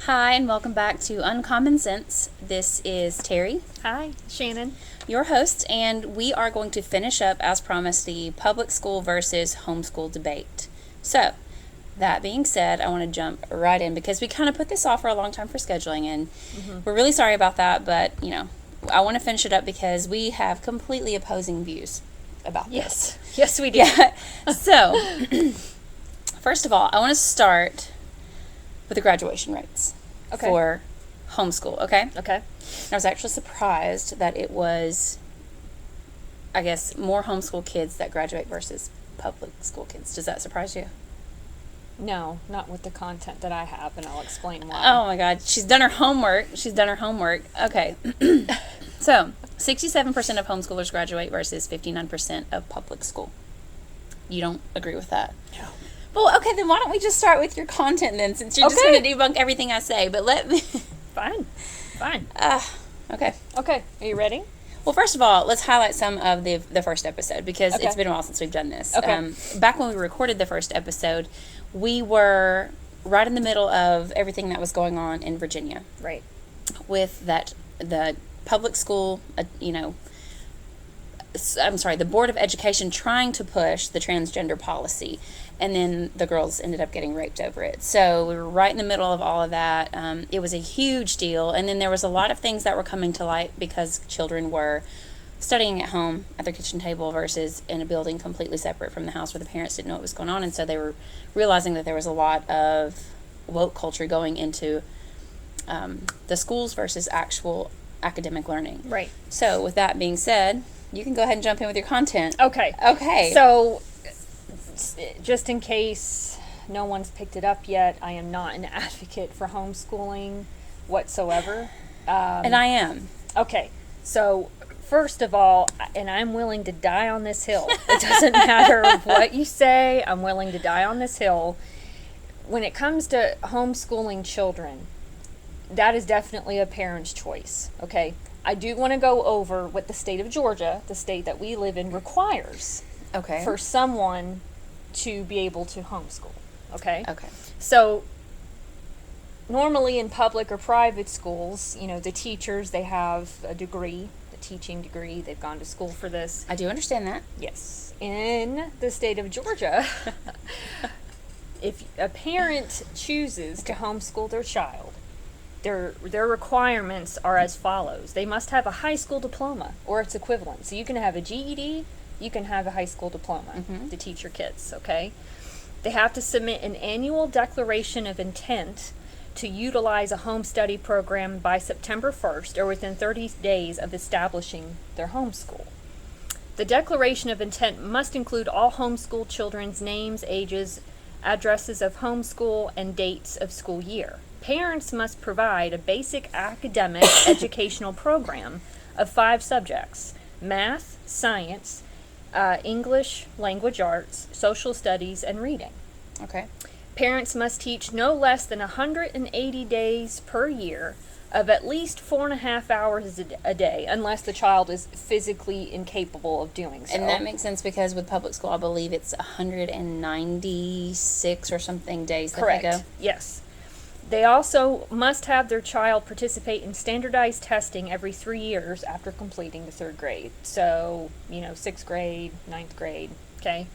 Hi, and welcome back to Uncommon Sense. This is Terry, Hi, Shannon. your host, and we are going to finish up, as promised, the public school versus homeschool debate. So, that being said, I want to jump right in because we kind of put this off for a long time for scheduling, and we're really sorry about that, but, I want to finish it up because we have completely opposing views about this. Yes, we do. Yeah. So, first of all, I want to start with the graduation rates Okay. for homeschool, okay? Okay. I was actually surprised that it was, I guess, more homeschool kids that graduate versus public school kids. Does that surprise you? No, not with the content that I have, and I'll explain why. Oh my God, she's done her homework. Okay. So, 67% of homeschoolers graduate versus 59% of public school. You don't agree with that? No. Well, okay, then why don't we just start with your content then, since you're just Okay. going to debunk everything I say. But let me... Fine. Okay. Okay, are you ready? Well, first of all, let's highlight some of the first episode because Okay. it's been a while since we've done this. Okay. Back when we recorded the first episode, we were right in the middle of everything that was going on in Virginia Right. with the public school, the Board of Education trying to push the transgender policy, and then the girls ended up getting raped over it. So we were right in the middle of all of that. It was a huge deal, and then there was a lot of things that were coming to light because children were studying at home at their kitchen table versus in a building completely separate from the house where the parents didn't know what was going on, and so they were realizing that there was a lot of woke culture going into the schools versus actual academic learning. Right. So with that being said, you can go ahead and jump in with your content. Okay. Okay. So, just in case no one's picked it up yet, I am not an advocate for homeschooling whatsoever. And I am. Okay. So, first of all, and I'm willing to die on this hill. It doesn't matter what you say, I'm willing to die on this hill. When it comes to homeschooling children, that is definitely a parent's choice, okay? I do want to go over what the state of Georgia, the state that we live in, requires Okay. for someone to be able to homeschool, okay? Okay. So, normally in public or private schools, the teachers, they have a degree, a teaching degree, they've gone to school for this. I do understand that. Yes. In the state of Georgia, if a parent chooses to homeschool their child, their requirements are as follows. They must have a high school diploma or its equivalent. So you can have a GED, you can have a high school diploma to teach your kids, okay? They have to submit an annual declaration of intent to utilize a home study program by September 1st or within 30 days of establishing their homeschool. The declaration of intent must include all homeschool children's names, ages, addresses of homeschool, and dates of school year. Parents must provide a basic academic educational program of 5 subjects: math, science, English, language arts, social studies, and reading. Okay. Parents must teach no less than 180 days per year of at least 4.5 hours a day, unless the child is physically incapable of doing so. And that makes sense because with public school, I believe it's 196 or something days Correct. that they go. Yes. They also must have their child participate in standardized testing every 3 years after completing the 3rd grade. So, 6th grade, 9th grade, okay?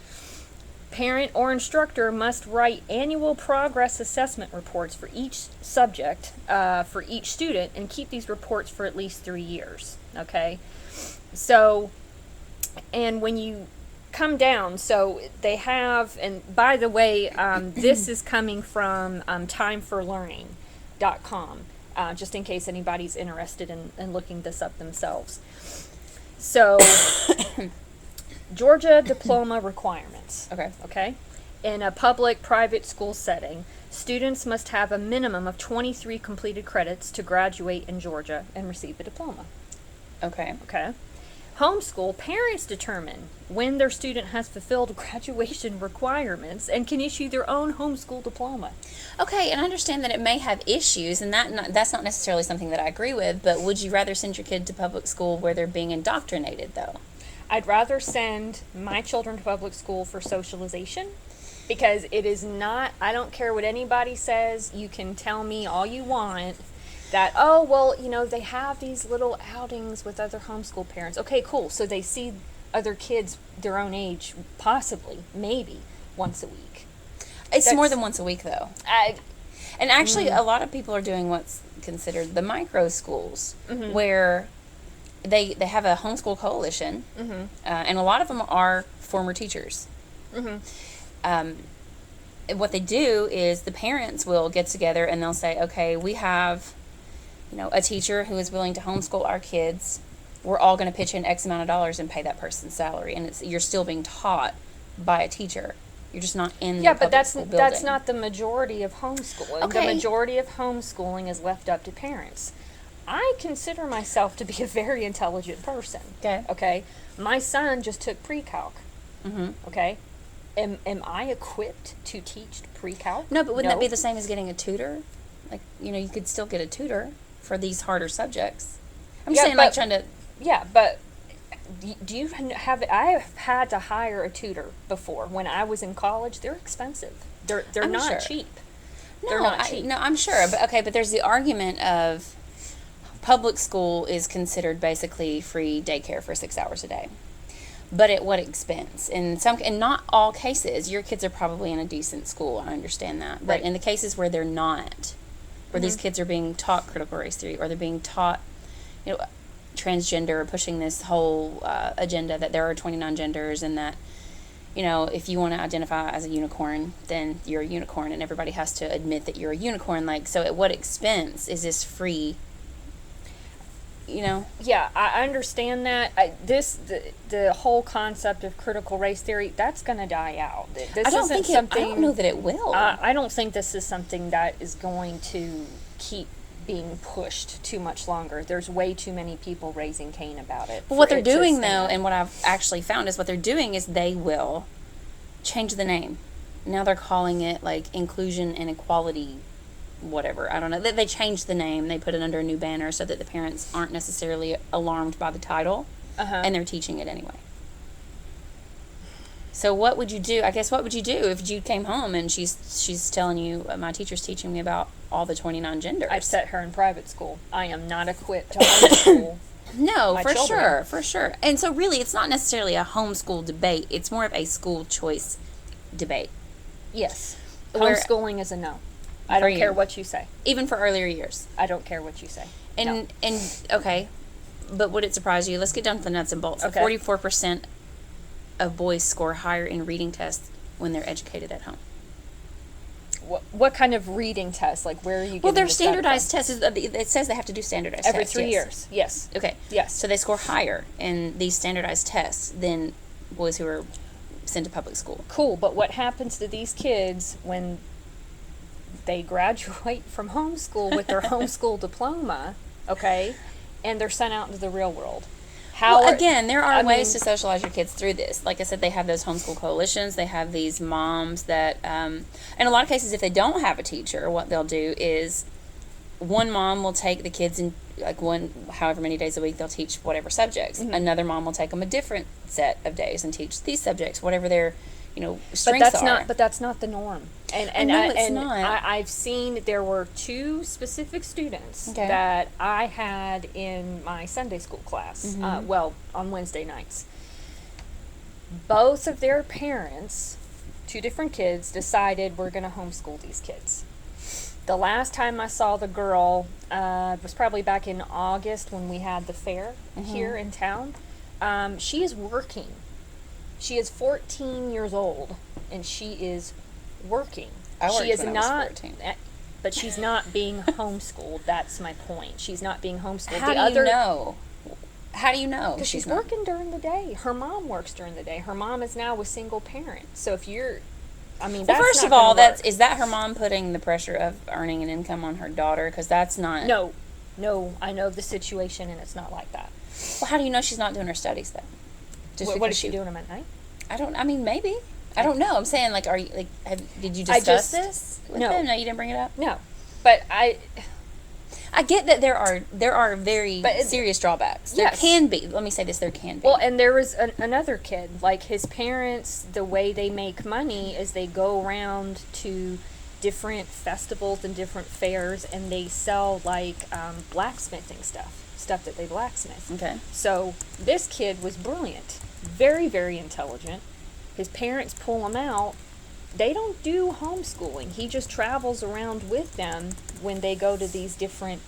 Parent or instructor must write annual progress assessment reports for each subject, for each student, and keep these reports for at least 3 years, okay? So, and when you come down, so they have, and by the way, this is coming from timeforlearning.com, just in case anybody's interested in looking this up themselves. So, Georgia diploma requirements. Okay. Okay? In a public-private school setting, students must have a minimum of 23 completed credits to graduate in Georgia and receive a diploma. Okay. Okay? Homeschool, parents determine when their student has fulfilled graduation requirements and can issue their own homeschool diploma. Okay, and I understand that it may have issues, and that's not necessarily something that I agree with, but would you rather send your kid to public school where they're being indoctrinated, though? I'd rather send my children to public school for socialization Because it is not, I don't care what anybody says, you can tell me all you want that, oh, well, they have these little outings with other homeschool parents. Okay, cool. So they see other kids their own age, possibly, maybe, once a week. It's more than once a week, though. And actually, a lot of people are doing what's considered the micro schools, where they have a homeschool coalition, and a lot of them are former teachers. What they do is the parents will get together and they'll say, okay, we have, a teacher who is willing to homeschool our kids. We're all going to pitch in X amount of dollars and pay that person's salary, and you're still being taught by a teacher. You're just not in the public school building. That's not the majority of homeschooling. Okay. The majority of homeschooling is left up to parents. I consider myself to be a very intelligent person. Okay. My son just took pre-calc. Okay. Am I equipped to teach pre-calc? No, but wouldn't that be the same as getting a tutor? Like, you could still get a tutor for these harder subjects. I'm just saying, trying to... Yeah, but do you have... I've had to hire a tutor before. When I was in college, they're expensive. They're not cheap. They're not cheap. No, I'm sure. But there's the argument of public school is considered basically free daycare for 6 hours a day. But at what expense? In not all cases, your kids are probably in a decent school. I understand that. But in the cases where they're not, where these kids are being taught critical race theory, or they're being taught, transgender, or pushing this whole agenda that there are 29 genders, and that, if you want to identify as a unicorn, then you're a unicorn, and everybody has to admit that you're a unicorn. So at what expense is this free? Yeah, I understand that. The whole concept of critical race theory, that's going to die out. I don't know that it will. I don't think this is something that is going to keep being pushed too much longer. There's way too many people raising Cain about it. But what they're doing, though, and what I've actually found is what they're doing is they will change the name. Now they're calling it, inclusion and equality whatever. I don't know. They changed the name. They put it under a new banner so that the parents aren't necessarily alarmed by the title, and they're teaching it anyway. So what would you do? I guess what would you do if you came home and she's telling you, my teacher's teaching me about all the 29 genders? I'd set her in private school. I am not equipped to homeschool. No, for sure. And so really, it's not necessarily a homeschool debate. It's more of a school choice debate. Yes. Homeschooling is a no. I don't care what you say. Even for earlier years. I don't care what you say. And okay, but would it surprise you? Let's get down to the nuts and bolts. Okay. 44% of boys score higher in reading tests when they're educated at home. What kind of reading tests? Where are you getting Well, they're standardized tests. It says they have to do standardized tests. Every 3 years. Yes. Okay. Yes. So they score higher in these standardized tests than boys who are sent to public school. Cool, but what happens to these kids when they graduate from homeschool with their homeschool diploma, okay, and they're sent out into the real world? There are ways to socialize your kids through this. Like I said, they have those homeschool coalitions. They have these moms that, in a lot of cases, if they don't have a teacher, what they'll do is one mom will take the kids in, however many days a week they'll teach whatever subjects. Another mom will take them a different set of days and teach these subjects, whatever their strengths are. But that's not the norm. It's not. I've seen there were 2 specific students that I had in my Sunday school class, on Wednesday nights. Both of their parents, 2 different kids, decided we're going to homeschool these kids. The last time I saw the girl was probably back in August when we had the fair here in town. She is working. She is 14 years old, and she is working. She is not, but she's not being homeschooled. That's my point. She's not being homeschooled. How do you know? How do you know? Because she's working during the day. Her mom works during the day. Her mom is now a single parent. So if you're, that's first of all, is that her mom putting the pressure of earning an income on her daughter? Because that's not. No, I know the situation, and it's not like that. Well, how do you know she's not doing her studies then? What is she doing them at night? Maybe. I don't know. I'm saying, are you, did you discuss this with them? No, you didn't bring it up? No. But I get that there are very But serious drawbacks. There Yes. can be. Let me say this: there can be. Well, and there was another kid, like his parents, the way they make money is they go around to different festivals and different fairs, and they sell like blacksmithing stuff that they blacksmith. Okay. So this kid was brilliant, very, very intelligent. His parents pull him out. They don't do homeschooling. He just travels around with them when they go to these different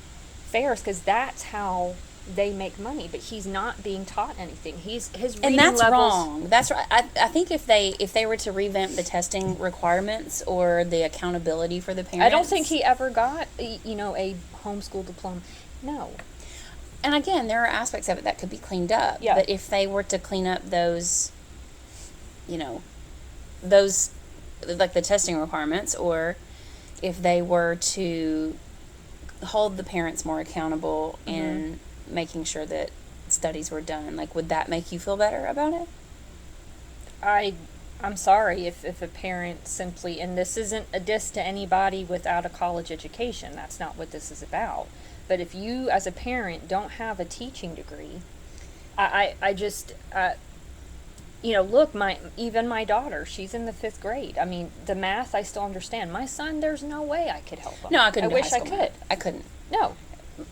fairs, because that's how they make money. But he's not being taught anything. His reading And that's levels, wrong. That's right. I think if they were to revamp the testing requirements or the accountability for the parents, I don't think he ever got a homeschool diploma. No. And again, there are aspects of it that could be cleaned up. Yeah. But if they were to clean up those, those, like the testing requirements, or if they were to hold the parents more accountable in making sure that studies were done, like, would that make you feel better about it? I'm sorry if a parent simply, and this isn't a diss to anybody without a college education, that's not what this is about. But if you, as a parent, don't have a teaching degree, I just, look, even my daughter, she's in the 5th grade. I mean, the math I still understand. My son, there's no way I could help him. No, I couldn't. I do wish high I school could. math. I couldn't. No.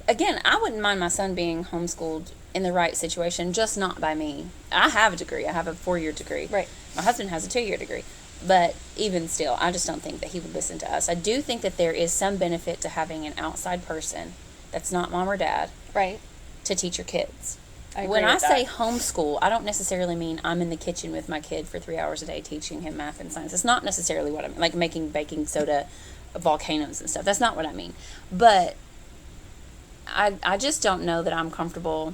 Again, I wouldn't mind my son being homeschooled in the right situation, just not by me. I have a degree. I have a 4-year degree. Right. My husband has a 2-year degree. But even still, I just don't think that he would listen to us. I do think that there is some benefit to having an outside person that's not mom or dad Right. to teach your kids. I agree When I with say that. homeschool, I don't necessarily mean I'm in the kitchen with my kid for 3 hours a day teaching him math and science. It's not necessarily what I mean, like making baking soda volcanoes and stuff. That's not what I mean. But I just don't know that I'm comfortable.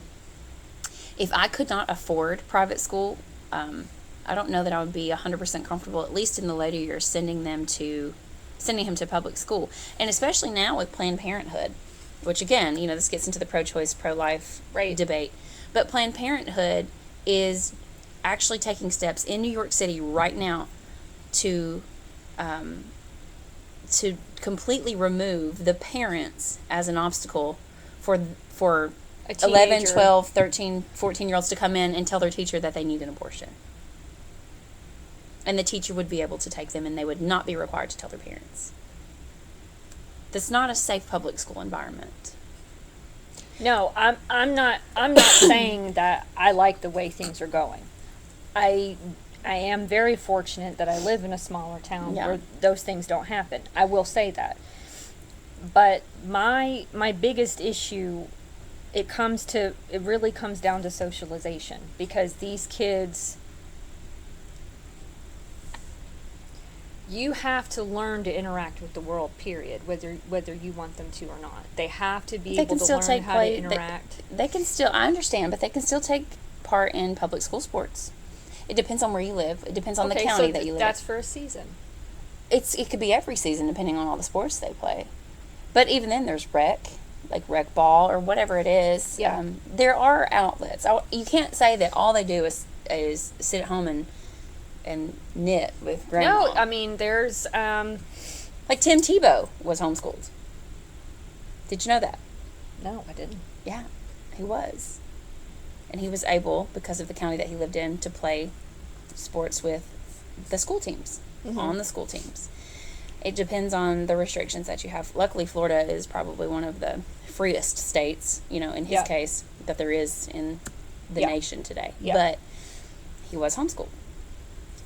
If I could not afford private school, I don't know that I would be 100% comfortable, at least in the later years, sending him to public school. And especially now with Planned Parenthood, which again, this gets into the pro-choice, pro-life Right. debate. But Planned Parenthood is actually taking steps in New York City right now to completely remove the parents as an obstacle for A 11, teenager. 12, 13, 14-year-olds to come in and tell their teacher that they need an abortion. And the teacher would be able to take them, and they would not be required to tell their parents. That's not a safe public school environment. No, I'm not saying that I like the way things are going. I am very fortunate that I live in a smaller town Yeah. where those things don't happen. I will say that. But my biggest issue, it really comes down to socialization, because these kids, you have to learn to interact with the world, period, whether you want them to or not. They have to be able to learn how to interact. They can still, I understand, but they can still take part in public school sports. It depends on where you live. It depends on the county that you live in. That's for a season. It could be every season depending on all the sports they play. But even then, there's rec ball or whatever it is. Yeah. There are outlets. You can't say that all they do is sit at home and knit with grandma. No, I mean, there's like Tim Tebow was homeschooled. Did you know that? no, I didn't. Yeah, he was. And he was able, because of the county that he lived in, to play sports with the school teams, on the school teams. It depends on the restrictions that you have. Luckily, Florida is probably one of the freest states, in his Yeah. case, that there is in the Yeah. nation today. Yeah. But he was homeschooled.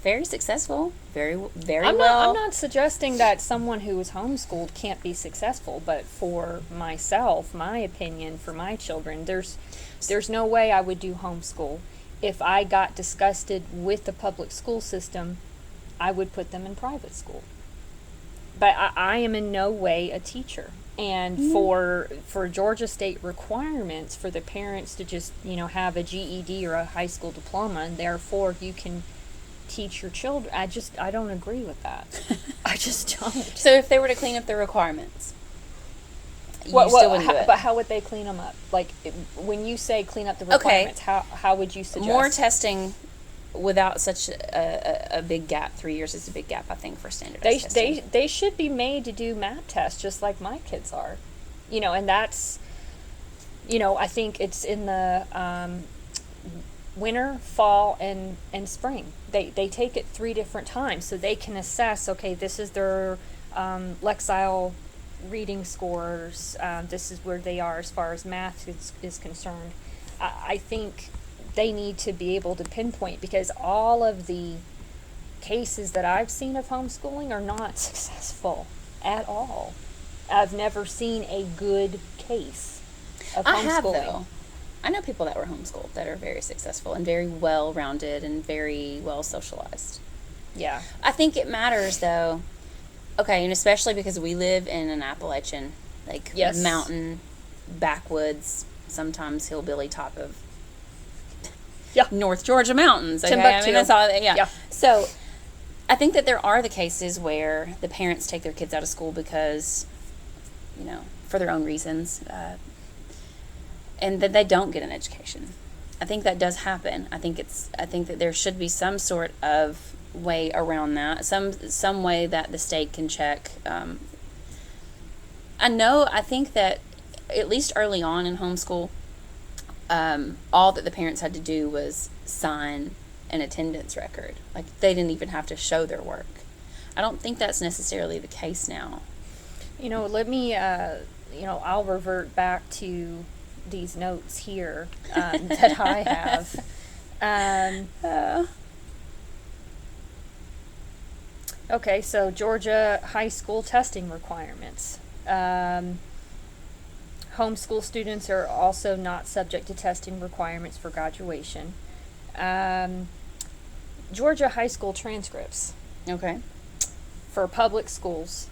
Very successful, very I'm well. not suggesting that someone who is homeschooled can't be successful, but for myself, my opinion, for my children, there's no way I would do homeschool. If I got disgusted with the public school system, I would put them in private school. But I am in no way a teacher. And for Georgia State requirements for the parents to just, have a GED or a high school diploma, and therefore you can teach your children, I don't agree with that. I just don't. So if they were to clean up the requirements, you still wouldn't do it. But how would they clean them up? Like, when you say clean up the requirements, how would you suggest? More testing without such a big gap. 3 years is a big gap, I think, for standardized testing. They should be made to do math tests just like my kids are. And that's, I think it's in the winter, fall, and spring. They take it 3 different times so they can assess, okay, this is their Lexile reading scores, this is where they are as far as math is concerned. I think they need to be able to pinpoint, because all of the cases that I've seen of homeschooling are not successful at all. I've never seen a good case of homeschooling. I have, though. I know people that were homeschooled that are very successful and very well-rounded and very well socialized. Yeah. I think it matters, though. Okay, and especially because we live in an Appalachian, Yes. mountain, backwoods, sometimes hillbilly top of Yeah. North Georgia mountains. Okay? Timbuktu. I mean, that's all. Yeah. Yeah. So, I think that there are the cases where the parents take their kids out of school because, for their own reasons, and that they don't get an education. I think that does happen. I think that there should be some sort of way around that, some way that the state can check. I think that at least early on in homeschool, all that the parents had to do was sign an attendance record. They didn't even have to show their work. I don't think that's necessarily the case now. Let me, I'll revert back to these notes here that I have. Okay, so Georgia high school testing requirements. Homeschool students are also not subject to testing requirements for graduation. Georgia high school transcripts. Okay. For public schools,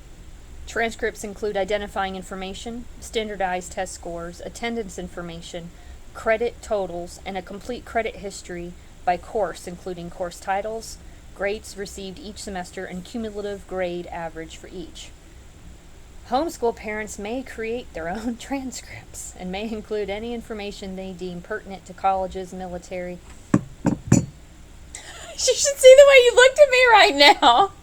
transcripts include identifying information, standardized test scores, attendance information, credit totals, and a complete credit history by course, including course titles, grades received each semester, and cumulative grade average for each. Homeschool parents may create their own transcripts and may include any information they deem pertinent to colleges, military. You should see the way you looked at me right now.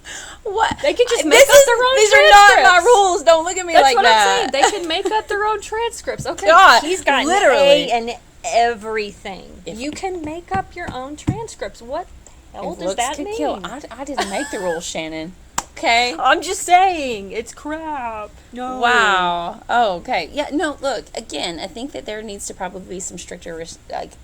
What? They could just make up their own These transcripts. are not my rules. Don't look at me like that. That's what I'm saying. They can make up their own transcripts. Okay, God, he's got literally. an A in everything. You can make up your own transcripts. What the hell does that mean? Kill. I didn't make the rules, Shannon. Okay. I'm just saying, it's crap. No. Wow. Oh, okay. Yeah, no, look, again, I think that there needs to probably be some stricter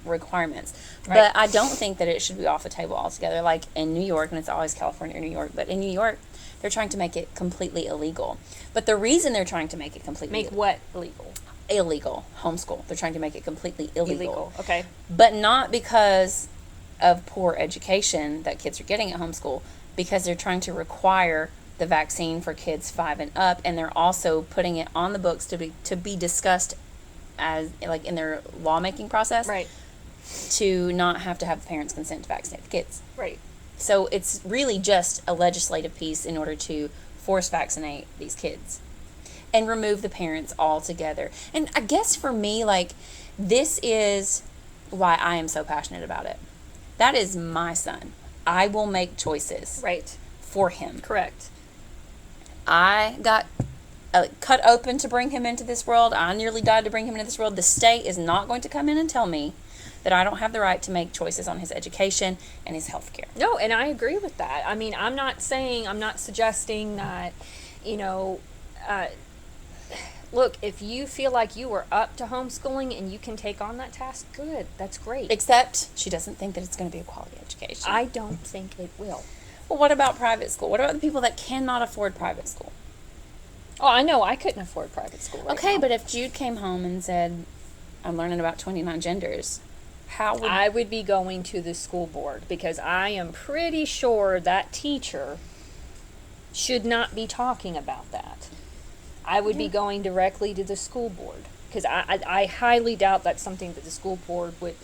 requirements. Right. But I don't think that it should be off the table altogether. Like in New York, and it's always California or New York, but in New York, they're trying to make it completely illegal. But the reason they're trying to make it completely Make what illegal? illegal, homeschool. They're trying to make it completely illegal. Okay. But not because of poor education that kids are getting at homeschool, because they're trying to require the vaccine for kids 5 and up, and they're also putting it on the books to be discussed as in their lawmaking process, Right. to not have to have the parents consent to vaccinate the kids. Right. So it's really just a legislative piece in order to force vaccinate these kids and remove the parents altogether. And I guess for me, this is why I am so passionate about it. That is my son. I will make choices Right. for him. Correct. I got cut open to bring him into this world. I nearly died to bring him into this world. The state is not going to come in and tell me that I don't have the right to make choices on his education and his health care. No, and I agree with that. I mean, I'm not suggesting that, look, if you feel like you are up to homeschooling and you can take on that task, good. That's great. Except she doesn't think that it's going to be a quality education. I don't think it will. Well, what about private school? What about the people that cannot afford private school? Oh, I know. I couldn't afford private school right Okay, now. but if Jude came home and said, I'm learning about 29 genders, how would... I would be going to the school board, because I am pretty sure that teacher should not be talking about that. I would be going directly to the school board, because I highly doubt that's something that the school board would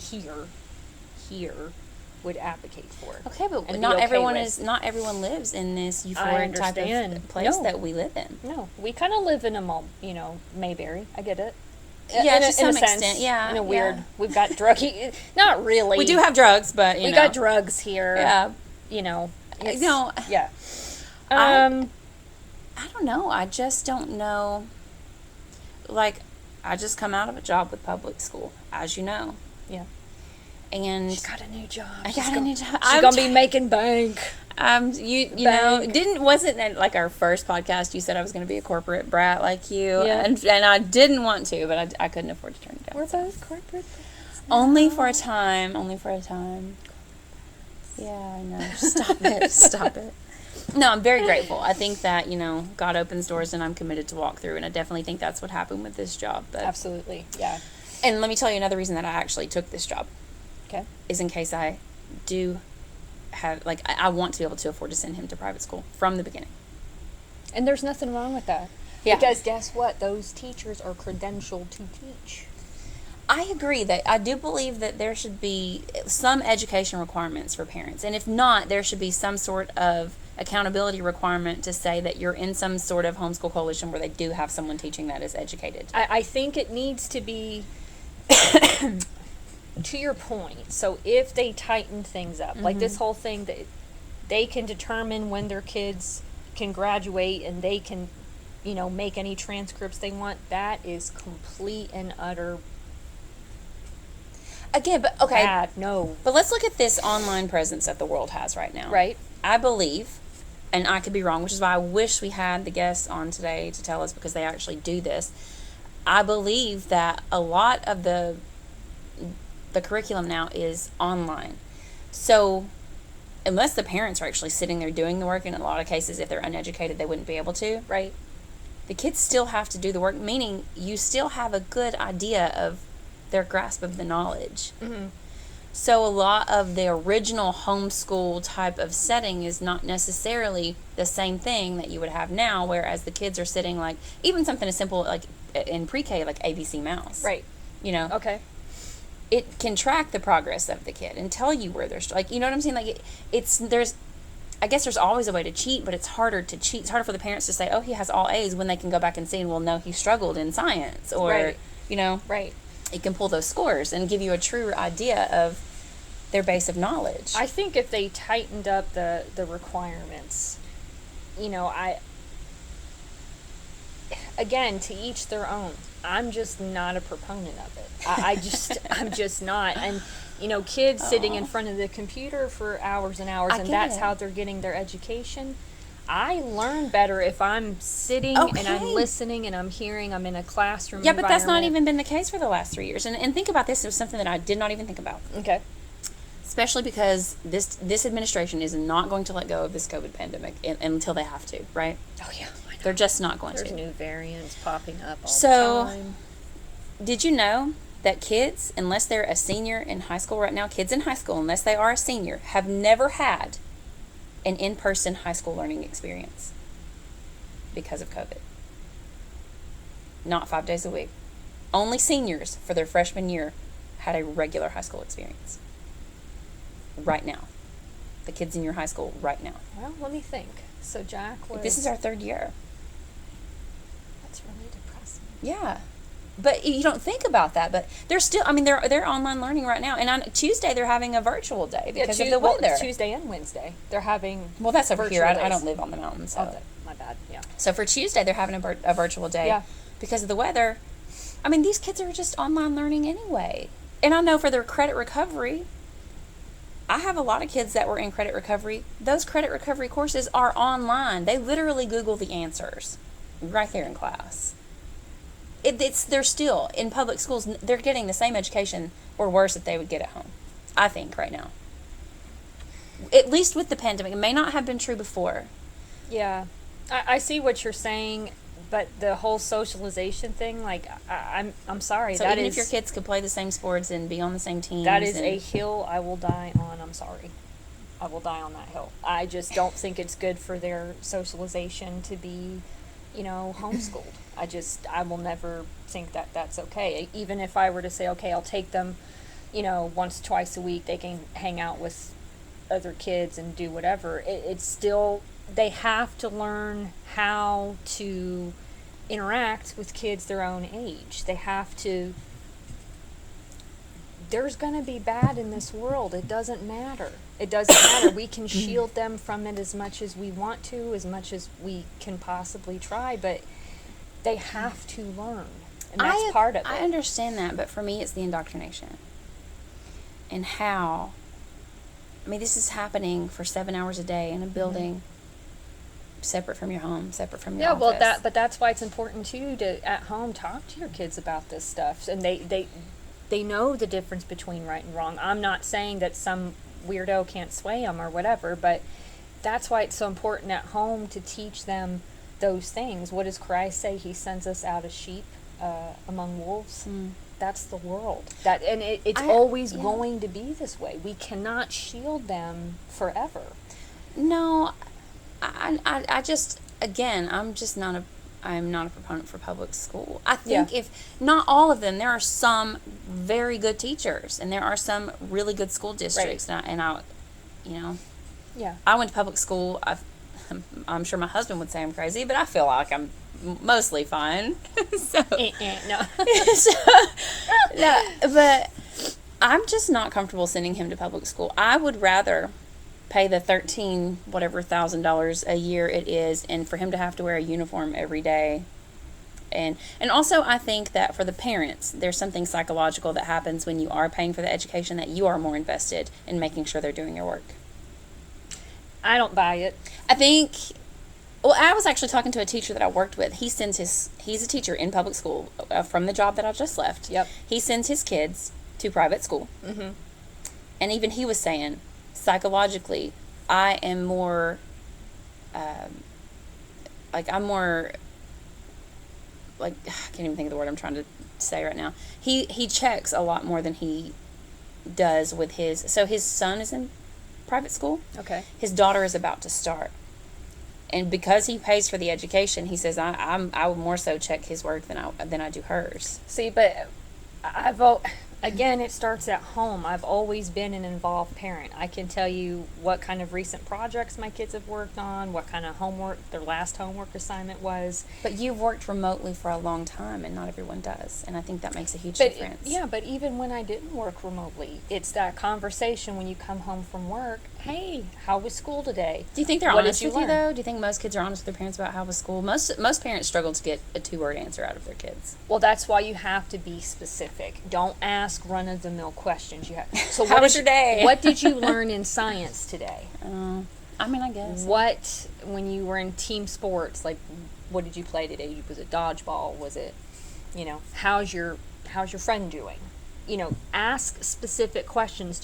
would advocate for. Okay, but and not be okay everyone with. Not everyone lives in this euphoric type of place No. that we live in. No, we kind of live in a Mayberry. I get it. Yeah, to in some a sense, extent, yeah. In a weird, yeah. We've got druggy. Not really. We do have drugs, but we got drugs here. Yeah. It's, No. Yeah. I don't know. I just don't know. like, I just come out of a job with public school, as you know. Yeah. And She got a new job. I got a new job. She's going to be making bank. You know, wasn't that like our first podcast? You said I was going to be a corporate brat like you, Yeah. and I didn't want to, but I couldn't afford to turn it down. We're both corporate. Only for a time. Only for a time. Yeah, I know. Stop it. Stop it. No, I'm very grateful. I think that, you know, God opens doors and I'm committed to walk through, and I definitely think that's what happened with this job. But Absolutely. Yeah. and let me tell you another reason that I actually took this job. Okay. Is in case I do have, like, I want to be able to afford to send him to private school from the beginning. And there's nothing wrong with that. Yeah. Because guess what? Those teachers are credentialed to teach. I agree that I do believe that there should be some education requirements for parents. And if not, there should be some sort of accountability requirement to say that you're in some sort of homeschool coalition where they do have someone teaching that is educated. I think it needs to be, to your point, so if they tighten things up, like this whole thing that they can determine when their kids can graduate and they can, you know, make any transcripts they want, that is complete and utter Again, but okay. bad. No. But let's look at this online presence that the world has right now. Right? I believe, and I could be wrong, which is why I wish we had the guests on today to tell us, because they actually do this. I believe that a lot of the curriculum now is online. So unless the parents are actually sitting there doing the work, and in a lot of cases, if they're uneducated, they wouldn't be able to. Right. The kids still have to do the work, meaning you still have a good idea of their grasp of the knowledge. Mm-hmm. So a lot of the original homeschool type of setting is not necessarily the same thing that you would have now, whereas the kids are sitting, like, even something as simple like in pre-K, like ABC Mouse. Right. You know? Okay. It can track the progress of the kid and tell you where they're, like, you know what I'm saying? Like, I guess there's always a way to cheat, but it's harder to cheat. It's harder for the parents to say, oh, he has all A's, when they can go back and see, and well, no, he struggled in science, or, Right. you know? Right. It can pull those scores and give you a truer idea of their base of knowledge. I think if they tightened up the requirements, you know, again, to each their own. I'm just not a proponent of it. I'm just not. And, you know, kids sitting in front of the computer for hours and hours, and that's how they're getting their education. I learn better if I'm sitting and I'm listening and I'm hearing, I'm in a classroom Yeah, but that's not environment. even been the case for the last 3 years. And think about this. It was something that I did not even think about. Okay. Especially because this administration is not going to let go of this COVID pandemic until they have to, right? Oh, yeah. I know. They're just not going There's to. new variants popping up all So, the time. Did you know that kids, unless they're a senior in high school right now, kids in high school, unless they are a senior, have never had an in-person high school learning experience because of COVID? Not 5 days a week. Only seniors for their freshman year had a regular high school experience. Right now. The kids in your high school right now. Well, let me think. So Jack was... This is our third year. That's really depressing. Yeah. But you don't think about that, but they're still, I mean, they're online learning right now. And on Tuesday, they're having a virtual day because of the weather. Tuesday and Wednesday. They're having Well, that's over here. virtual I days. don't live on the mountain, so. Oh, my bad, yeah. So for Tuesday, they're having a virtual day Yeah. because of the weather. I mean, these kids are just online learning anyway. And I know for their credit recovery, I have a lot of kids that were in credit recovery. Those credit recovery courses are online. They literally Google the answers right there in class. They're still in public schools. They're getting the same education or worse that they would get at home, I think, right now. At least with the pandemic. It may not have been true before. Yeah. I see what you're saying, but the whole socialization thing, like, I'm sorry. So that even is, if your kids could play the same sports and be on the same teams. that is a hill I will die on. I'm sorry. I will die on that hill. I just don't think it's good for their socialization to be, you know, homeschooled. I will never think that that's okay. Even if I were to say, okay, I'll take them, you know, once, twice a week, they can hang out with other kids and do whatever. It's still, they have to learn how to interact with kids their own age. They have to, there's going to be bad in this world. It doesn't matter. It doesn't matter. We can shield them from it as much as we want to, as much as we can possibly try, but they have to learn. And that's part of it. I understand that, but for me, it's the indoctrination. And how, I mean, this is happening for 7 hours a day in a building, separate from your home, separate from your office. Well, but that's why it's important too to at home talk to your kids about this stuff, and they know the difference between right and wrong. I'm not saying that some weirdo can't sway them or whatever, but that's why it's so important at home to teach them those things. What does Christ say? He sends us out as sheep among wolves. That's the world. It's always going to be this way. We cannot shield them forever. No, I just, again, I'm not a proponent for public school. I think if not all of them, there are some very good teachers, and there are some really good school districts. Right. And I, you know, I went to public school. I'm sure my husband would say I'm crazy, but I feel like I'm mostly fine. So, no. No, but I'm just not comfortable sending him to public school. I would rather pay the $13,000 a year it is, and for him to have to wear a uniform every day. And also, I think that for the parents, there's something psychological that happens when you are paying for the education, that you are more invested in making sure they're doing your work. I don't buy it. I think, well, I was actually talking to a teacher that I worked with. He's a teacher in public school from the job that I just left. Yep. He sends his kids to private school. Mm-hmm. And even he was saying, psychologically, I am more, I can't even think of the word I'm trying to say right now. He checks a lot more than he does with his son is in private school. Okay. His daughter is about to start. And because he pays for the education, he says, I would more so check his work than I do hers. See, but again, it starts at home. I've always been an involved parent. I can tell you what kind of recent projects my kids have worked on, what kind of homework their last homework assignment was. But you've worked remotely for a long time, and not everyone does. And I think that makes a huge difference. Yeah, but even when I didn't work remotely, it's that conversation when you come home from work. Hey, how was school today? Do you think they're honest with you, though? Do you think most kids are honest with their parents about how was school? Most parents struggle to get a 2-word answer out of their kids. Well, that's why you have to be specific. Don't ask run-of-the-mill questions. So how was your day? What did you learn in science today? I mean, I guess. When you were in team sports, like, what did you play today? Was it dodgeball? Was it, how's your friend doing? Ask specific questions.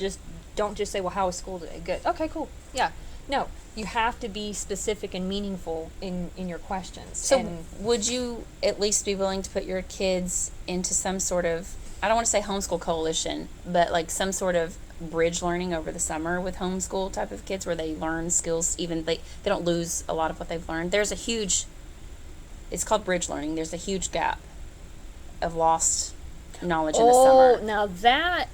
Don't just say, well, how was school today? Good. Okay, cool. Yeah. No, you have to be specific and meaningful in your questions. So would you at least be willing to put your kids into some sort of, I don't want to say homeschool coalition, but like some sort of bridge learning over the summer with homeschool type of kids where they learn skills, even they don't lose a lot of what they've learned? It's called bridge learning. There's a huge gap of lost knowledge in the summer. Oh, now that,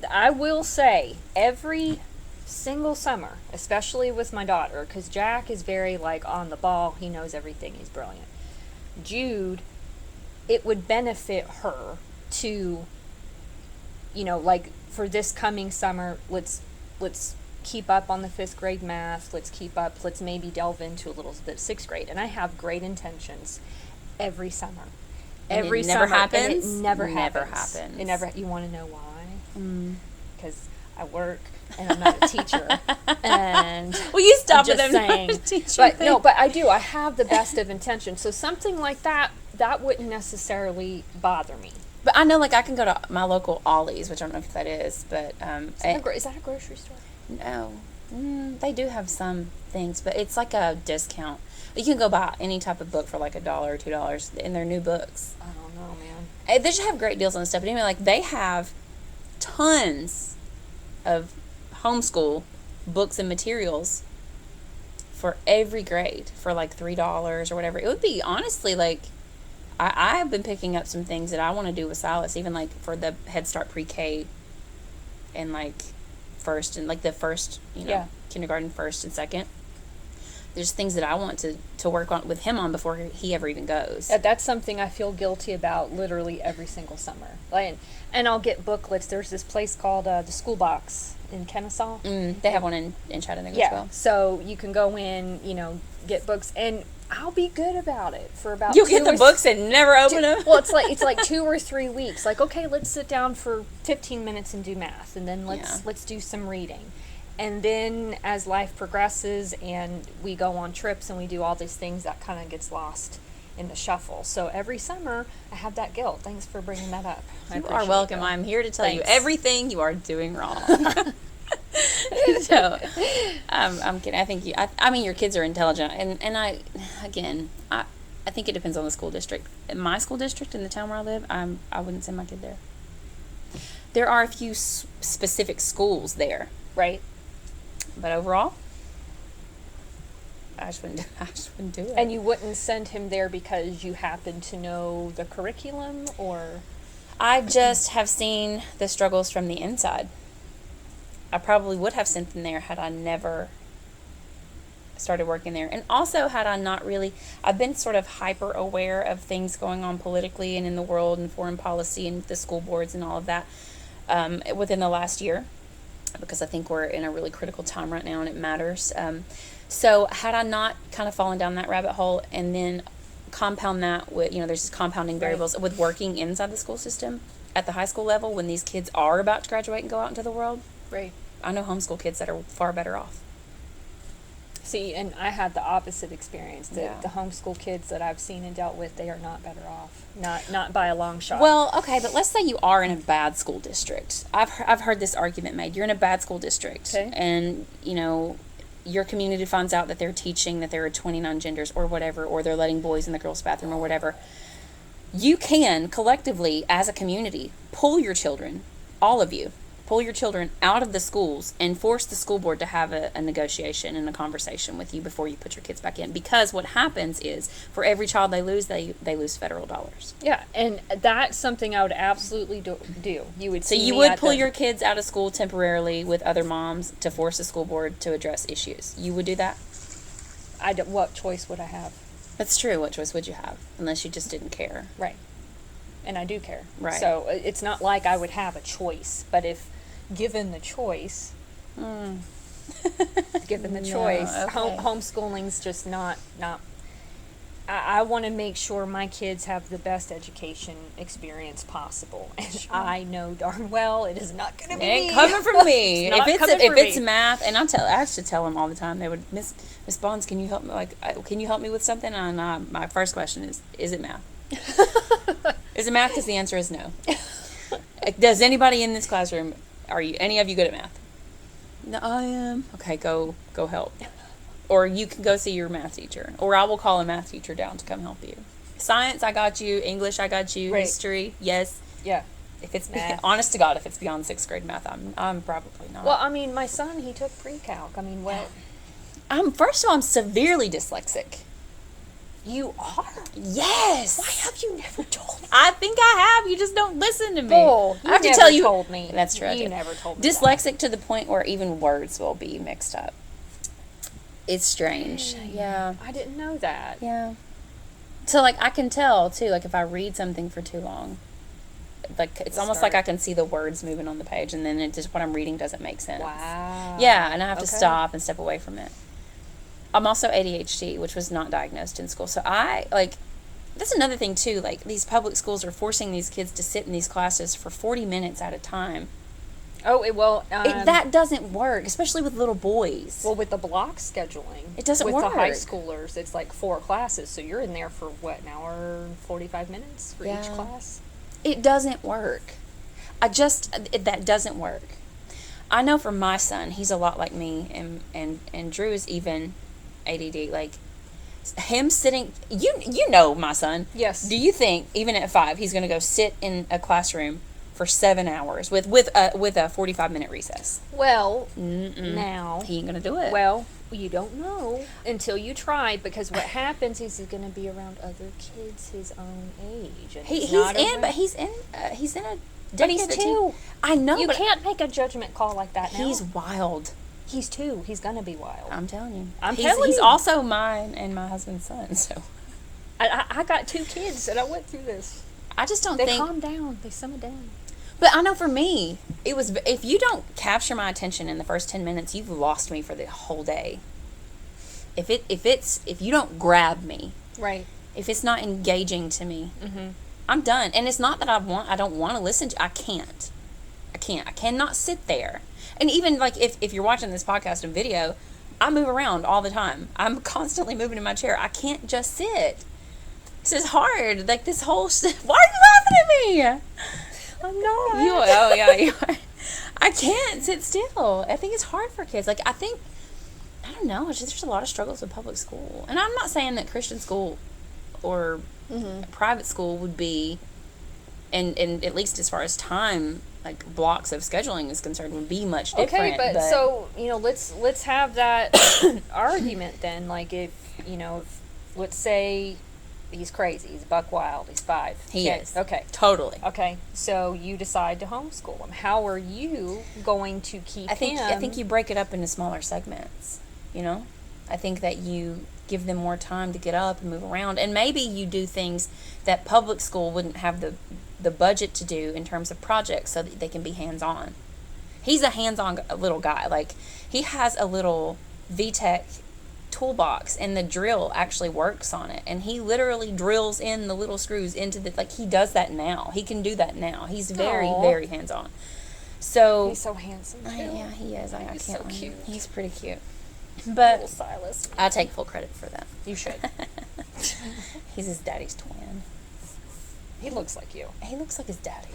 I will say, every single summer, especially with my daughter, because Jack is very on the ball, he knows everything, he's brilliant. Jude, it would benefit her to, for this coming summer, let's keep up on the 5th grade math, let's maybe delve into a little bit of 6th grade. And I have great intentions every summer. Every summer. Happens? And it never happens. It never. You want to know why? Because I work and I'm not a teacher. And well, you stop with them saying, but I do. I have the best of intentions. So something like that wouldn't necessarily bother me. But I know, I can go to my local Ollie's, which I don't know if that is, but is that a grocery store? No, they do have some things, but it's like a discount. You can go buy any type of book for $1 or $2 in their new books. I don't know, man. They just have great deals on stuff. But anyway, they have tons of homeschool books and materials for every grade for $3 or whatever. It would be honestly I have been picking up some things that I want to do with Silas, even for the Head Start pre-K and first and the first, kindergarten, first and second. There's things that I want to work on with him on before he ever even goes. That's something I feel guilty about literally every single summer. And I'll get booklets. There's this place called the School Box in Kennesaw. They have one in Chattanooga as well. So you can go in, get books. And I'll be good about it for about You'll get the books and never open them? Well, it's like 2 or 3 weeks. Like, okay, let's sit down for 15 minutes and do math, and then let's do some reading. And then as life progresses and we go on trips and we do all these things, that kind of gets lost in the shuffle. So every summer I have that guilt. Thanks for bringing that up. You are welcome. I'm here to tell you everything you are doing wrong. So, I'm kidding. I think I mean, your kids are intelligent, and I think it depends on the school district. In my school district, in the town where I live, I wouldn't send my kid there. There are a few specific schools there, Right. but overall, I just wouldn't do it. And you wouldn't send him there because you happen to know the curriculum, or? I just have seen the struggles from the inside. I probably would have sent them there had I never started working there. And also had I not really, I've been sort of hyper aware of things going on politically and in the world and foreign policy and the school boards and all of that within the last year, because I think we're in a really critical time right now and it matters. So had I not kind of fallen down that rabbit hole and then compound that with, there's compounding variables with working inside the school system at the high school level when these kids are about to graduate and go out into the world. Right. I know homeschool kids that are far better off. See, and I had the opposite experience. The homeschool kids that I've seen and dealt with, they are not better off. Not by a long shot. Well, okay, but let's say you are in a bad school district. I've heard this argument made. You're in a bad school district, okay, and your community finds out that they're teaching that there are 29 genders or whatever, or they're letting boys in the girls' bathroom or whatever. You can collectively, as a community, pull your children, all of you, pull your children out of the schools and force the school board to have a negotiation and a conversation with you before you put your kids back in. Because what happens is, for every child they lose federal dollars. Yeah, and that's something I would absolutely do. You would. So you would pull your kids out of school temporarily with other moms to force the school board to address issues. You would do that? What choice would I have? That's true. What choice would you have? Unless you just didn't care. Right. And I do care. Right. So it's not like I would have a choice, but if given the choice, given the choice, okay. Homeschooling's just not. I want to make sure my kids have the best education experience possible, and sure. I know darn well it is not going to be. It ain't coming from me. If it's me. math, and I actually tell them all the time. They would, Miss Bonds, can you help me? Can you help me with something? And my first question is it math? Is it math? Because the answer is no. Does anybody in this classroom? Are any of you good at math? No, I am. Okay, go help. Or you can go see your math teacher. Or I will call a math teacher down to come help you. Science, I got you. English, I got you. Right. History, yes. Yeah. If it's honest to God, if it's beyond 6th grade math, I'm probably not. Well, I mean, my son, he took pre-calc. I mean, what? First of all, I'm severely dyslexic. You are? Yes. Why have you never told me? I think I have. You just don't listen to me. Bull. I have to tell you. Told me. That's true. You never told me. Dyslexic to the point where even words will be mixed up. It's strange. Yeah. I didn't know that. Yeah. So, I can tell, too, if I read something for too long, it's almost like I can see the words moving on the page, and then what I'm reading doesn't make sense. Wow. Yeah, and I have to stop and step away from it. I'm also ADHD, which was not diagnosed in school. So that's another thing, too. These public schools are forcing these kids to sit in these classes for 40 minutes at a time. Oh, well... that doesn't work, especially with little boys. Well, with the block scheduling... It doesn't work. With the high schoolers, it's 4 classes, so you're in there for, an hour and 45 minutes for each class? It doesn't work. That doesn't work. I know for my son, he's a lot like me, and Drew is even ADD. Him sitting... You know my son. Yes. Do you think, even at 5, he's going to go sit in a classroom for 7 hours with a 45-minute recess? Well, now... He ain't going to do it. Well, you don't know until you try, because what happens is he's going to be around other kids his own age. And he's in a... But he's 2. I know. You can't make a judgment call like that now. He's wild. He's 2. He's going to be wild. I'm telling you. He's also mine and my husband's son, so... I got 2 kids, and I went through this. I just don't think... They calm down. They simmer down. But I know for me, it was... If you don't capture my attention in the first 10 minutes, you've lost me for the whole day. if you don't grab me, Right. if it's not engaging to me, I'm done. And it's not that I don't want to listen to. I can't. I cannot sit there. And even like if you're watching this podcast and video, I move around all the time. I'm constantly moving in my chair. I can't just sit. This is hard. Like this whole why are you laughing at me? I'm not. Oh yeah, you are. I can't sit still. I think it's hard for kids. Like I don't know. It's just there's a lot of struggles with public school, and I'm not saying that Christian school or private school would be, and at least as far as time, like blocks of scheduling is concerned, would be much different. Okay, but so let's have that argument then. Like if let's say he's crazy, he's buck wild, he's 5. He is. Okay. Totally. Okay, so you decide to homeschool him. How are you going to keep him? I think you break it up into smaller segments. I think that you give them more time to get up and move around, and maybe you do things that public school wouldn't have the budget to do in terms of projects, so that they can be hands-on. He's a hands-on little guy. Like he has a little VTech toolbox, and the drill actually works on it, and he literally drills in the little screws into he does that now. He can do that now. He's very very hands-on. So he's so handsome too. Yeah, he is. I can't. So cute. He's pretty cute. But Little Silas. I take full credit for that. You should. He's his daddy's twin. He looks like you. He looks like his daddy.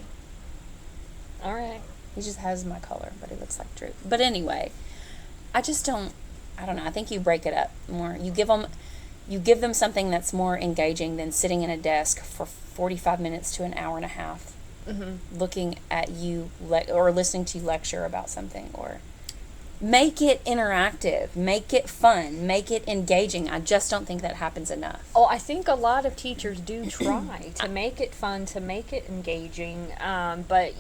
All right. He just has my color, but he looks like Drew. But anyway, I don't know. I think you break it up more. You give them something that's more engaging than sitting in a desk for 45 minutes to an hour and a half, looking at you or listening to you lecture about something. Or make it interactive, make it fun, make it engaging. I just don't think that happens enough. Oh, I think a lot of teachers do try to make it fun, to make it engaging, but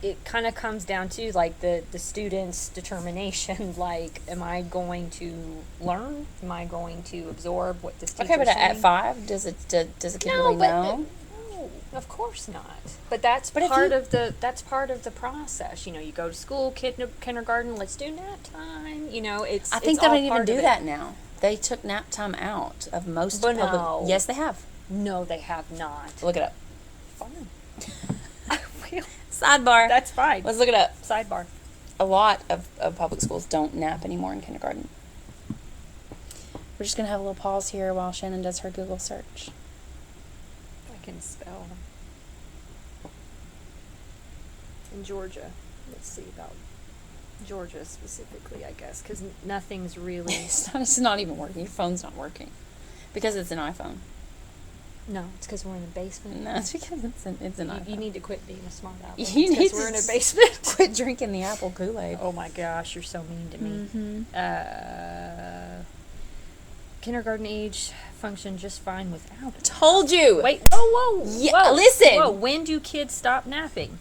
it kind of comes down to like the student's determination. Like, am I going to learn? Am I going to absorb what this teacher's Okay, but at saying? 5, does a kid really know? No, of course not. But that's But part of the process. You go to school, kindergarten. Let's do nap time. It's. I think it's they all don't even part do of it. that now. They took nap time out of most But public. no. Yes, they have. No, they have not. Look it up. Fine. I will. Sidebar. That's fine. Let's look it up. Sidebar. A lot of public schools don't nap anymore in kindergarten. We're just going to have a little pause here while Shannon does her Google search. I can spell. In Georgia. Let's see about Georgia specifically, I guess, because nothing's really. It's not even working. Your phone's not working. Because it's an iPhone. No, it's because we're in a basement. No, it's because it's an iPhone. You need to quit being a smart apple. You need we're to in a basement. Quit drinking the apple Kool-Aid. Oh my gosh, you're so mean to me. Kindergarten age function just fine without it. Told you. Wait, whoa. Yeah, listen. Whoa, when do kids stop napping?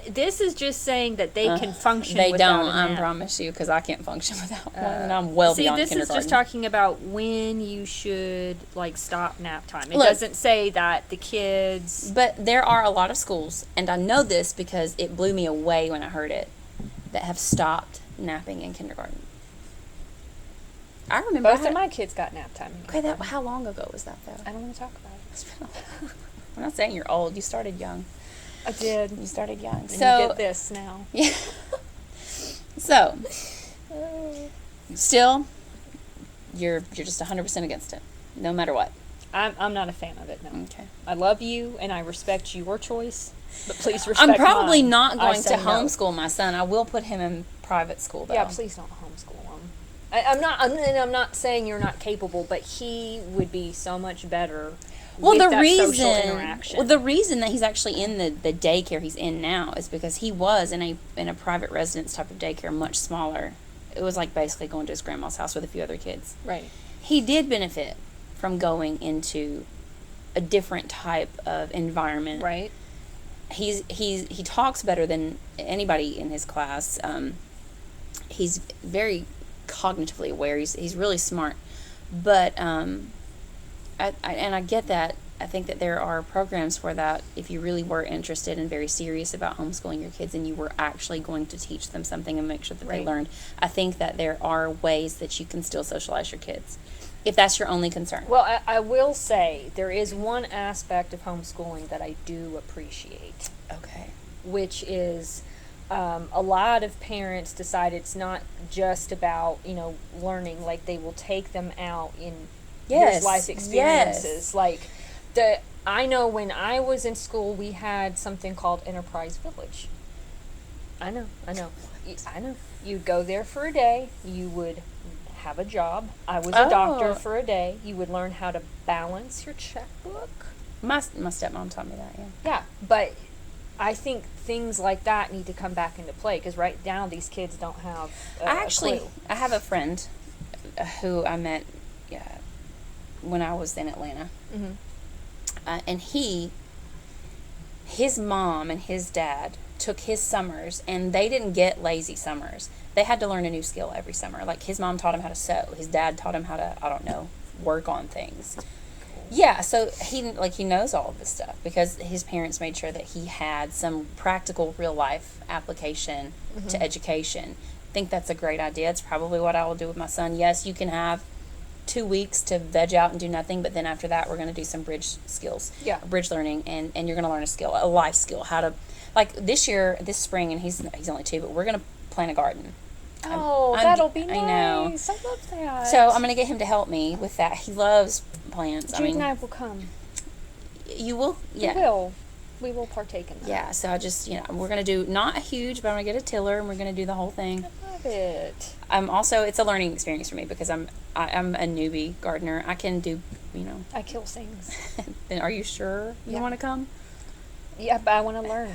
This is just saying that they can function They without don't, a nap. I promise you, because I can't function without one, and I'm well See, beyond this kindergarten. is just talking about when you should, stop nap time. It Look. doesn't say that the kids... But there are a lot of schools, and I know this because it blew me away when I heard it, that have stopped napping in kindergarten. I remember Both of my kids got nap time. Okay, how long ago was that, though? I don't want to talk about it. I'm not saying you're old. You started young. I did. You started young. And So you get this now. Yeah. So, still, you're just 100% against it, no matter what. I'm not a fan of it, no. Okay. I love you, and I respect your choice, but please respect I'm probably mine. not I going say to no. homeschool my son. I will put him in private school, though. Yeah, please don't homeschool him. I'm not saying you're not capable, but he would be so much better. Well, with the that social reason, interaction. well, the reason that he's actually in the daycare he's in now is because he was in a private residence type of daycare, much smaller. It was like basically going to his grandma's house with a few other kids. Right. He did benefit from going into a different type of environment. Right. He talks better than anybody in his class. He's very cognitively aware. He's really smart, but I get that I think that there are programs for that if you really were interested and very serious about homeschooling your kids and you were actually going to teach them something and make sure that they Right. learned. I think that there are ways that you can still socialize your kids if that's your only concern. Well, I will say there is one aspect of homeschooling that I do appreciate, Okay. which is a lot of parents decide it's not just about, learning. Like, they will take them out in Yes, here's life yes. experiences. Like, I know when I was in school, we had something called Enterprise Village. I know. You'd go there for a day. You would have a job. I was a doctor Oh. for a day. You would learn how to balance your checkbook. My stepmom taught me that, yeah. Yeah, but I think things like that need to come back into play because right now these kids don't have a clue. I have a friend who I met when I was in Atlanta. Mm-hmm. And his mom and his dad took his summers, and they didn't get lazy summers. They had to learn a new skill every summer. Like, his mom taught him how to sew. His dad taught him how to, I don't know, work on things. Yeah, so he knows all of this stuff because his parents made sure that he had some practical real life application to education. I think that's a great idea. It's probably what I will do with my son. Yes, you can have 2 weeks to veg out and do nothing, but then after that we're going to do some bridge skills. Yeah. Bridge learning, and you're going to learn a skill, a life skill, how to, like this spring, and he's only 2, but we're going to plant a garden. Oh, I'm- that'll be I nice. know. I love that. So I'm going to get him to help me with that. He loves plants. Jude and I will come. You will? Yeah. We will. We will partake in that. Yeah, so I just, we're going to do, not a huge, but I'm going to get a tiller, and we're going to do the whole thing. I love it. It's a learning experience for me because I'm a newbie gardener. I can do, I kill things. then are you sure you Yeah. want to come? Yeah, but I want to learn.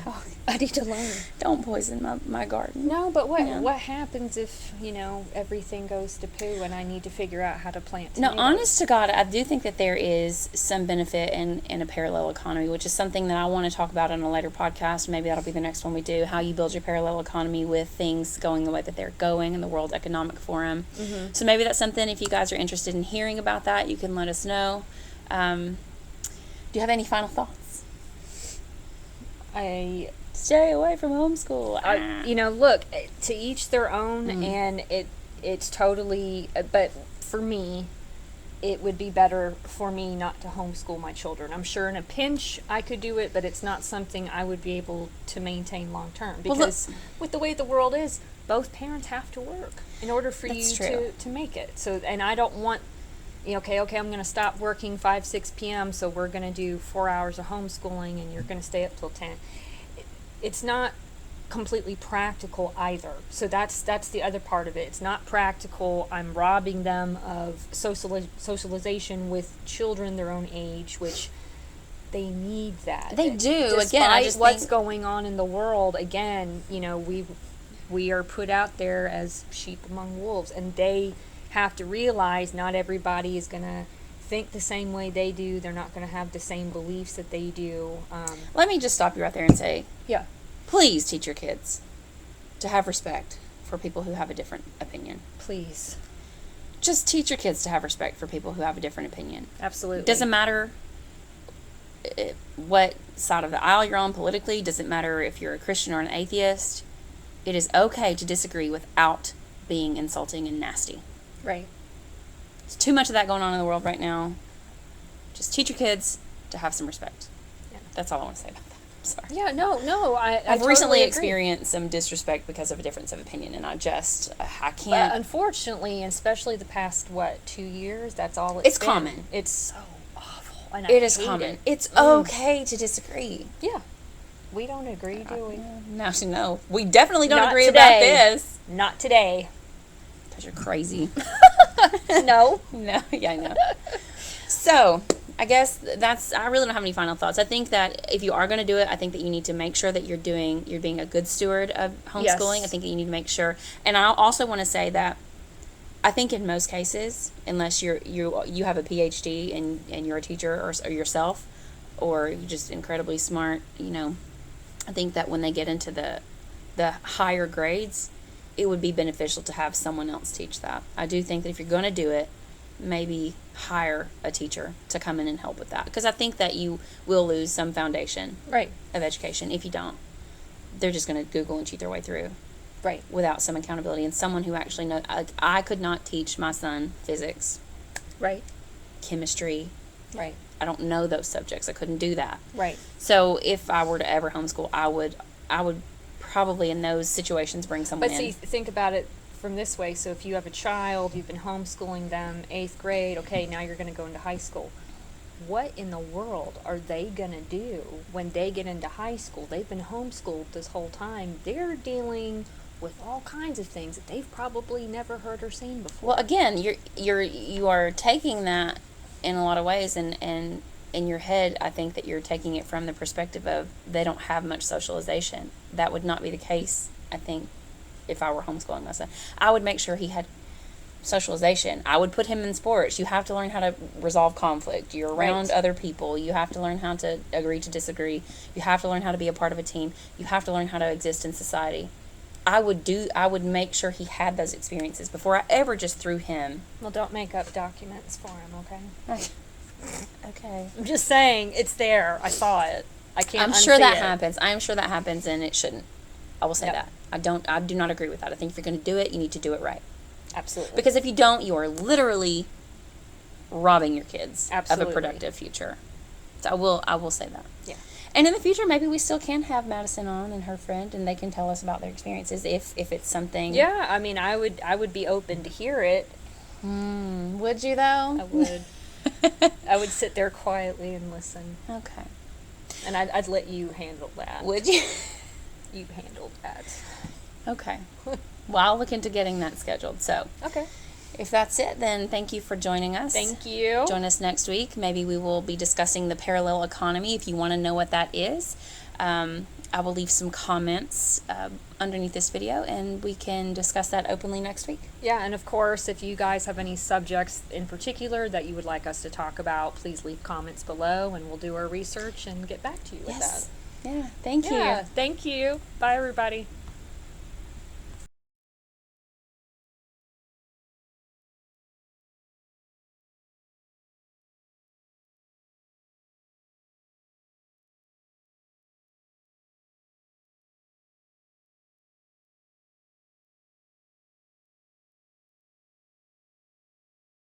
I need to learn. Don't poison my garden. No, but what Yeah. what happens if, everything goes to poo and I need to figure out how to plant No, tomatoes? honest to God, I do think that there is some benefit in a parallel economy, which is something that I want to talk about in a later podcast. Maybe that'll be the next one we do, how you build your parallel economy with things going the way that they're going in the World Economic Forum. Mm-hmm. So maybe that's something, if you guys are interested in hearing about that, you can let us know. Do you have any final thoughts? Stay away from homeschool. Look, to each their own, Mm-hmm. and it's totally, but for me, it would be better for me not to homeschool my children. I'm sure in a pinch I could do it, but it's not something I would be able to maintain long term Well, because with the way the world is, both parents have to work in order for That's you true. to make it. So, and I don't want, okay, I'm going to stop working 6 p.m., so we're going to do 4 hours of homeschooling and you're going to stay up till 10. It's not completely practical either. So that's the other part of it. It's not practical. I'm robbing them of socialization with children their own age, which they need that. They do. Despite Again, I just what's think, going on in the world, again, we are put out there as sheep among wolves, and they have to realize not everybody is going to think the same way they do. They're not going to have the same beliefs that they do. let me just stop you right there and say, Yeah. please teach your kids to have respect for people who have a different opinion. Please. Just teach your kids to have respect for people who have a different opinion. Absolutely. It doesn't matter what side of the aisle you're on politically. Doesn't matter if you're a Christian or an atheist. It is okay to disagree without being insulting and nasty. Right. There's too much of that going on in the world right now. Just teach your kids to have some respect. Yeah. That's all I want to say about that. I'm sorry. Yeah, no, I I've totally recently agree. experienced some disrespect because of a difference of opinion, and I But can't. unfortunately, especially the past 2 years, that's all It's been. common. It's so awful, and It is hate common. it. It's okay to disagree. Yeah, we don't agree, do we? No, we definitely don't Not agree about today. this. Not today. Because you're crazy. No. No, yeah, I know. So, I guess I really don't have any final thoughts. I think that if you are going to do it, I think that you need to make sure that you're being a good steward of homeschooling. Yes. I think that you need to make sure. And I also want to say that I think in most cases, unless you have a PhD and you're a teacher or yourself, or you're just incredibly smart, I think that when they get into the higher grades, it would be beneficial to have someone else teach that. I do think that if you're going to do it, maybe hire a teacher to come in and help with that, because I think that you will lose some foundation Right. of education if you don't. They're just going to Google and cheat their way through Right. without some accountability and someone who actually knows. I could not teach my son physics, Right. chemistry. Right. I don't know those subjects. I couldn't do that. Right. So if I were to ever homeschool, I would probably in those situations bring someone But in. see, think about it from this way. So if you have a child, you've been homeschooling them, 8th grade, okay, now you're going to go into high school. What in the world are they going to do when they get into high school? They've been homeschooled this whole time. They're dealing with all kinds of things that they've probably never heard or seen before. Well, again, you are taking that in a lot of ways, and in your head, I think that you're taking it from the perspective of they don't have much socialization. That would not be the case, I think, if I were homeschooling my son. I would make sure he had socialization. I would put him in sports. You have to learn how to resolve conflict. You're around Right. other people. You have to learn how to agree to disagree. You have to learn how to be a part of a team. You have to learn how to exist in society. I would make sure he had those experiences before I ever just threw him. Well, don't make up documents for him, okay? Okay. I'm just saying, it's there. I saw it. I can't I'm sure unsee that it. happens. I am sure that happens, and it shouldn't. I will say Yep. that. I do not agree with that. I think if you're going to do it, you need to do it right. Absolutely. Because if you don't, you are literally robbing your kids of Absolutely. a productive future. So I will say that. Yeah. And in the future, maybe we still can have Madison on and her friend, and they can tell us about their experiences if it's something. Yeah, I mean, I would be open to hear it. Would you though? I would. I would sit there quietly and listen, Okay. and I'd let you handle that. Would you? You handled that. Okay. Well, I'll look into getting that scheduled. So, Okay. if that's it, then thank you for joining us. Thank you. Join us next week. Maybe we will be discussing the parallel economy if you want to know what that is. I will leave some comments underneath this video, and we can discuss that openly next week. Yeah, and of course, if you guys have any subjects in particular that you would like us to talk about, please leave comments below, and we'll do our research and get back to you with that. Yeah. Thank you. Yeah, thank you. Bye, everybody.